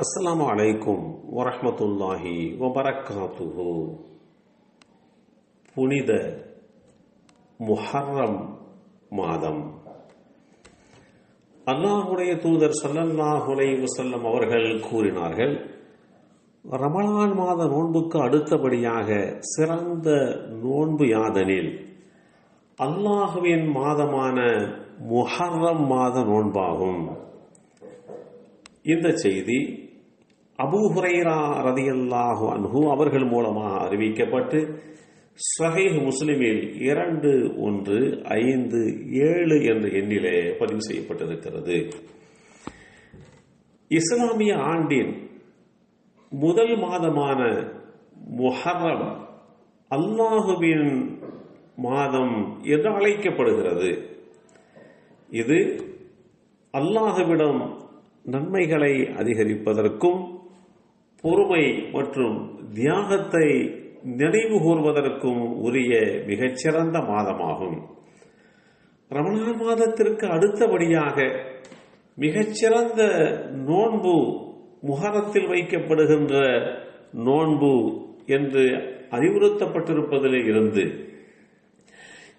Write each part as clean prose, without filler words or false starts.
அஸ்ஸலாமு அலைக்கும் வரஹ்மத்துல்லாஹி வபரக்காத்துஹு. புனித முஹர்ரம் மாதம். அல்லாஹுடைய தூதர் ஸல்லல்லாஹு அலைஹி வஸல்லம் அவர்கள் கூறினார்கள், ரமலான் மாத நோன்புக்கு அடுத்தபடியாக சிறந்த நோன்பு யாதெனில் அல்லாஹுவின் மாதமான முஹர்ரம் மாத நோன்பாகும். இந்த செய்தி அபூ ஹுரைரா ரலியல்லாஹு அன்ஹு அவர்கள் மூலமாக அறிவிக்கப்பட்டு ஸஹீஹ் முஸ்லிமில் 2157 என்ற எண்ணிலே பதிவு செய்யப்பட்டிருக்கிறது. இஸ்லாமிய ஆண்டின் முதல் மாதமான முஹர்ரம் அல்லாஹுவின் மாதம் என்று அழைக்கப்படுகிறது. இது அல்லாஹுவிடம் நன்மைகளை அதிகரிப்பதற்கும் பொறுமை மற்றும் தியாகத்தை நினைவு கூர்வதற்கும் உரிய மிகச்சிறந்த மாதமாகும். ரமலான் மாதத்திற்கு அடுத்தபடியாக மிகச்சிறந்த நோன்பு முஹர்ரத்தில் வைக்கப்படுகின்ற நோன்பு என்று அறிவுறுத்தப்பட்டிருப்பதிலே இருந்து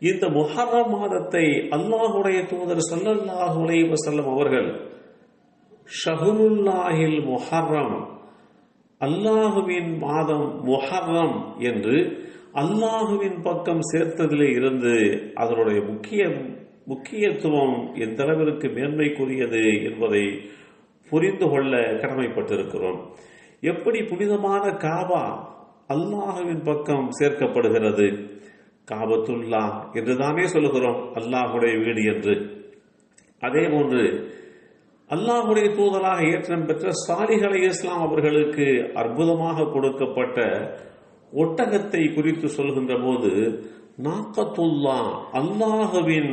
இந்த முஹர்ரம் மாதத்தை அல்லாஹுடைய தூதர் ஸல்லல்லாஹு அலைஹி வஸல்லம் அவர்கள் ஷஹ்ருல்லாஹில் முஹர்ரம், அல்லாஹுவின் மாதம் முஹர்ரம் என்று அல்லாஹுவின் பக்கம் சேர்த்ததிலே இருந்து அதனுடைய முக்கியத்துவம் எந்த அளவிற்கு மேன்மைக்குரியது என்பதை புரிந்து கொள்ள கடமைப்பட்டிருக்கிறோம். எப்படி புனிதமான காபா அல்லாஹுவின் பக்கம் சேர்க்கப்படுகிறது, காபத்துல்லா என்றுதானே சொல்லுகிறோம், அல்லாஹுடைய வீடு என்று. அதே போன்று அல்லாஹுடைய தூதராக ஏற்றம் பெற்ற சாலிஹ் அலைஹிஸ்ஸலாம் அவர்களுக்கு அற்புதமாக கொடுக்கப்பட்ட ஒட்டகத்தை குறித்து சொல்கின்ற போது நாக்கத்துல்லா, அல்லாஹுவின்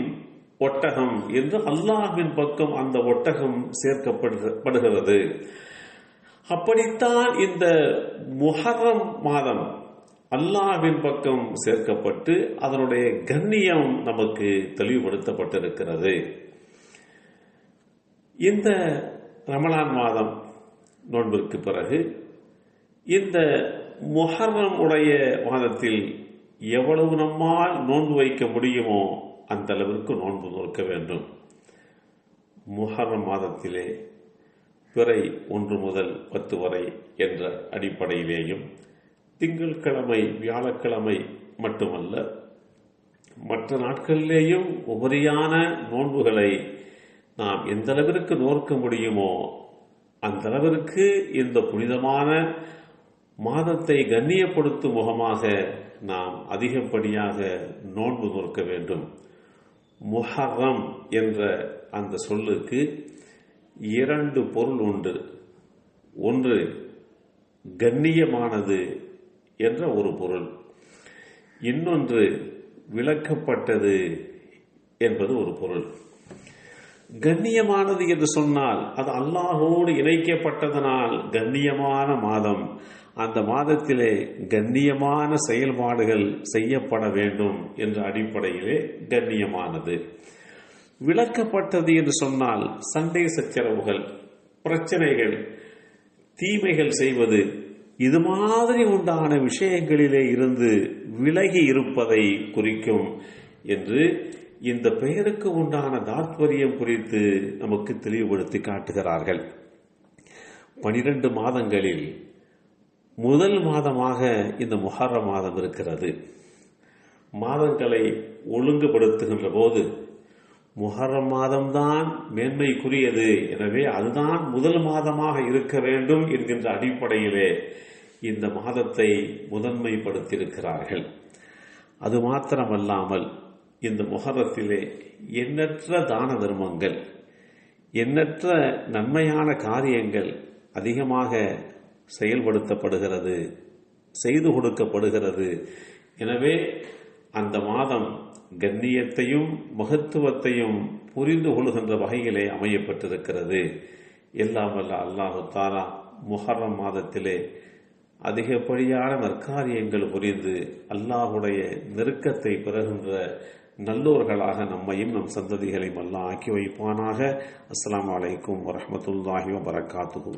ஒட்டகம் என்று அல்லாஹுவின் பக்கம் அந்த ஒட்டகம் சேர்க்கப்படுகிறது. அப்படித்தான் இந்த முஹர்ரம் மாதம் அல்லாஹ்வின் பக்கம் சேர்க்கப்பட்டு அதனுடைய கண்ணியம் நமக்கு தெளிவுபடுத்தப்பட்டிருக்கிறது. இந்த ரமலான் மாதம் நோன்பிற்கு பிறகு இந்த முஹர்ரம் உடைய மாதத்தில் எவ்வளவு நம்மால் நோன்பு வைக்க முடியுமோ அந்த அளவிற்கு நோன்பு நோக்க வேண்டும். முஹர்ரம் மாதத்திலே பிறை 1 முதல் 10 வரை என்ற அடிப்படையிலேயும் திங்கட்கிழமை வியாழக்கிழமை மட்டுமல்ல மற்ற நாட்களிலேயும் உபரியான நோன்புகளை நாம் எந்த அளவிற்கு நோக்க முடியுமோ அந்த அளவிற்கு இந்த புனிதமான மாதத்தை கண்ணியப்படுத்தும் முகமாக நாம் அதிகப்படியாக நோன்பு நோக்க வேண்டும். முஹர்ரம் என்ற அந்த சொல்லுக்கு 2 பொருள் உண்டு. ஒன்று கண்ணியமானது என்ற ஒரு பொருள், இன்னொன்று விளக்கப்பட்டது என்பது ஒரு பொருள். கண்ணியமானது என்று சொன்னால் அது அல்லாஹோடு இணைக்கப்பட்டதனால் கண்ணியமான மாதம், அந்த மாதத்திலே கண்ணியமான செயல்பாடுகள் செய்யப்பட வேண்டும் என்ற அடிப்படையிலே கண்ணியமானது. விளக்கப்பட்டது என்று சொன்னால் சண்டை சச்சரவுகள், பிரச்சனைகள், தீமைகள் செய்வது, இது மாதிரி உண்டான விஷயங்களிலே இருந்து விலகி இருப்பதை குறிக்கும் என்று இந்த பெயருக்கு உண்டான தாத்பரியம் குறித்து நமக்கு தெளிவுபடுத்தி காட்டுகிறார்கள். 12 மாதங்களில் முதல் மாதமாக இந்த முஹர்ரம் மாதம் இருக்கிறது. மாதங்களை ஒழுங்குபடுத்துகின்ற போது முஹர்ரம் மாதம்தான் மேன்மைக்குரியது, எனவே அதுதான் முதல் மாதமாக இருக்க வேண்டும் என்கின்ற அடிப்படையிலே இந்த மாதத்தை முதன்மைப்படுத்தியிருக்கிறார்கள். அது மாத்திரமல்லாமல் இந்த முஹர்ரத்திலே எண்ணற்ற தான தர்மங்கள், எண்ணற்ற நன்மையான காரியங்கள் அதிகமாக செயல்படுத்தப்படுகிறது, செய்து கொடுக்கப்படுகிறது. எனவே அந்த மாதம் கண்ணியத்தையும் மகத்துவத்தையும் புரிந்து கொள்கின்ற வகையிலே அமையப்பட்டிருக்கிறது. எல்லாம் வல்ல அல்லாஹு தஆலா முஹர்ரம் மாதத்திலே அதிகப்படியான நற்காரியங்கள் புரிந்து அல்லாஹுடைய நெருக்கத்தை பெறுகின்ற நல்லோர்களாக நம்மையும் நம் சந்ததிகளையும் அல்லாஹ் ஆக்கி வைப்பானாக. அஸ்ஸலாமு அலைக்கும் வரஹ்மத்துல்லாஹி வபரகாத்துஹு.